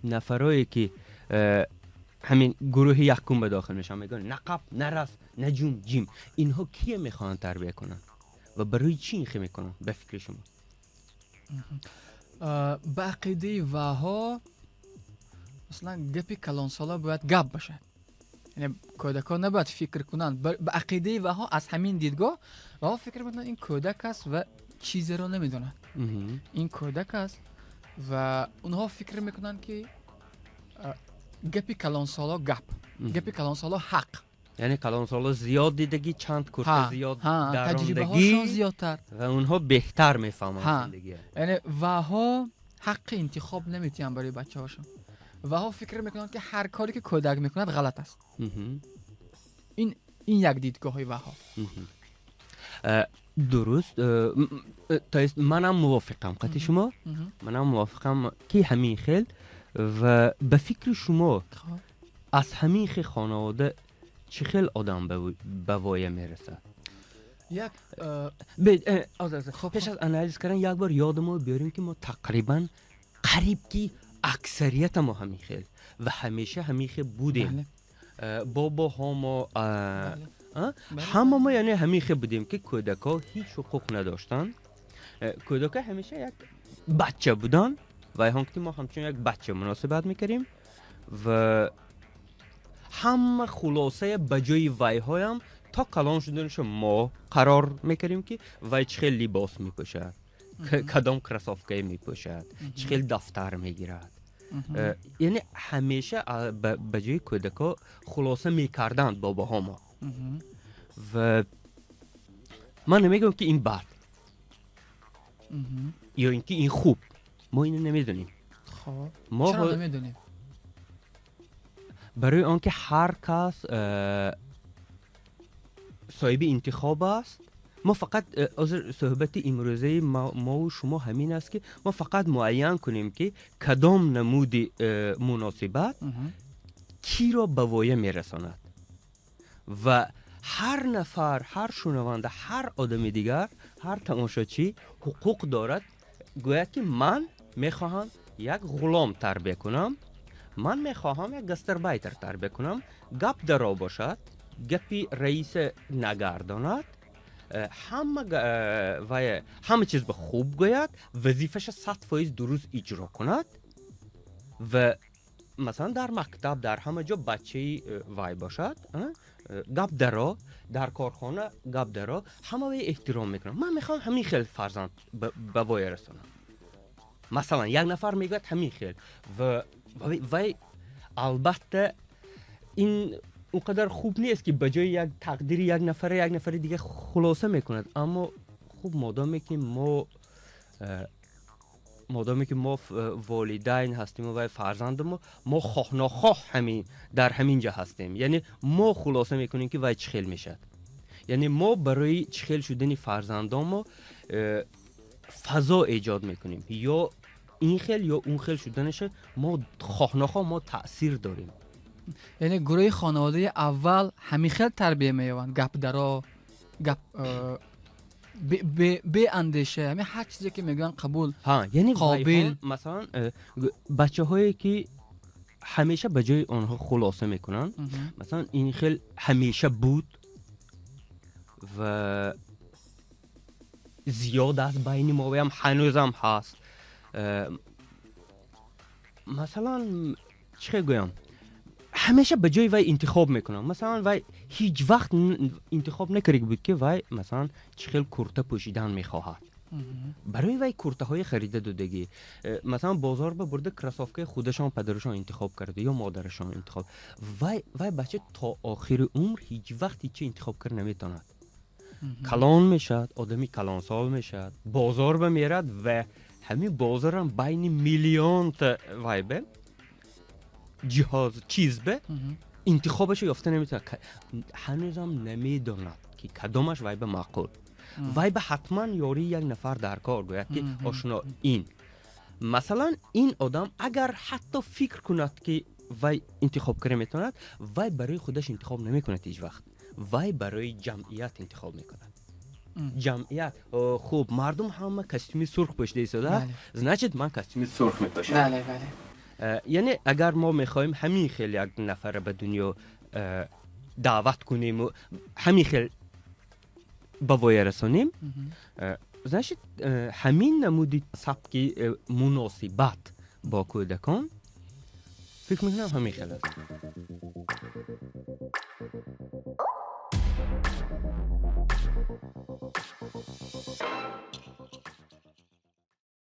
نفرایی که همین گروه یکم به داخل میشن میگن نقب، نرس، نجوم، جیم، اینها کیه میخوان تربیه کنن و برای چی این میکنن به فکر شما؟ به عقیده وها مثلا گپی کلان سالا باید گپ باشه، یعنی کودکان نباید فکر کنن. به عقیده وها از همین دیدگاه وها فکر میکنن این کودک است و چیزی رو نمیدونن، این کودک است و اونها فکر میکنن که گپی کلان سالا گپی کلان سالا حق، یعنی کلان سالا زیاد دیدگی، چند کرته زیاد تجربه هاشون دراندگی زیادتر و اونها بهتر میفهمن زندگی. یعنی وها حق انتخاب نمیتونن برای بچه هاشون. وها فکر میکنن که هر کاری که کودک میکند غلط است. این یک دیدگاه های وها. درست. منم موافقم قطع شما. منم موافقم که همین خیل و به فکر شما از همین خیل خانواده چه خیل آدم به وایه میرسه؟ یک پیش از انالیز کردن یک بار یادمو بیاریم که ما تقریبا قریب که اکثریت ما همین خیل و همیشه همین خیل بودیم. بابا ها ما همه ما یعنی همین خیل بودیم که کودک ها هیچ حقوق نداشتن. کودک ها همیشه یک بچه بودن و هم که ما همچون یک بچه مناسبت میکردیم و همه خلاصه بجای وای هایم تا کلان شدنش ما قرار میکردیم که وای چه خیلی لباس میپوشد، کدام کراسافکه میپوشد، چه خیلی دفتر میگیرد. یعنی همیشه بجای کودکا خلاصه میکردن بابا ها ما و من نمیگم که این بد یا اینکه این خوب، ما اینو نمیدونیم. ما چرا نمیدونیم؟ برای آنکه هر کس صاحب انتخاب است. ما فقط صحبت امروزه ما و شما همین است که ما فقط معین کنیم که کدام نمود مناسبت کی را به وایه میرساند و هر نفر، هر شنونده، هر آدم دیگر، هر تماشاچی حقوق دارد. گویا که من میخواهم یک غلام تربیه کنم، من میخواهم یک گستربایتر تربیه کنم، گپ درا باشد، گپی رئیس نگرداند، همه چیز به خوب گوید، وظیفش 100% درست اجرا کند و مثلا در مکتب در همه جا بچه وای باشد، گپ درا، در کارخانه گپ درا، همه وی احترام میکنم. من میخوام همین خیل فرزند به وای رسانم. مثلا یک نفر میگوید همین خیل و وی البته این اونقدر خوب نیست که بجای یک تقدیر یک نفر دیگه خلاصه میکند، اما خوب مادامی که ما والدین هستیم و فرزند ما خواه نخواه همین در همین جا هستیم. یعنی ما خلاصه میکنیم که وای چخیل میشد. یعنی ما برای چخیل شدن فرزندان ما فضا ایجاد میکنیم، یا این خیل یا اون خیل شدنش ما خواه نخواه ما تأثیر داریم. یعنی گروه خانواده اول همین خیل تربیه میوان، گپ درا، گپ به اندیشه، همین هر چیزی که میگن قبول، یعنی قابل. مثلا بچه هایی که همیشه به جای آنها خلاصه میکنن، مثلا این خیل همیشه بود و زیاد از بین ما هم هنوزم هست. مثلا چه گویم، همیشه به جای وای انتخاب میکنم. مثلا وای هیچ وقت انتخاب نکرده بود که وای مثلا چخیل کرته پوشیدن میخواهد. برای وای کرته های خریده دادگی، مثلا بازار به برده کراسافکه خودشان پدرشان انتخاب کرده یا مادرشان انتخاب. وای بچه تا آخر عمر هیچ وقت هیچ انتخاب کرد نمیتواند. کلان میشد، آدمی کلان سال میشد، بازار به میرد و همین بازار هم بین میلیون تا وای به جهاز چیز به انتخابش یافته نمیتونه. هنوزم نمیداند که کدامش وای به معقول. وای به حتما یاری یک نفر در کار گوید که آشنا این مثلا این آدم اگر حتی فکر کند که وای انتخاب کنه میتواند، وای برای خودش انتخاب نمیکند هیچ وقت. وای برای جمعیت انتخاب میکند. جمعیت خوب مردم همه کاستوم سرخ پوشیده ایستاده، значит من کاستوم سرخ میپوشم. بله. یعنی اگر ما میخوایم همین خیلی یک نفر به دنیا دعوت کنیم و همین خیلی به وای رسانیم، زنشید همین نمودی سبکی مناسبت با کودکان فکر میکنم همین خیلی است.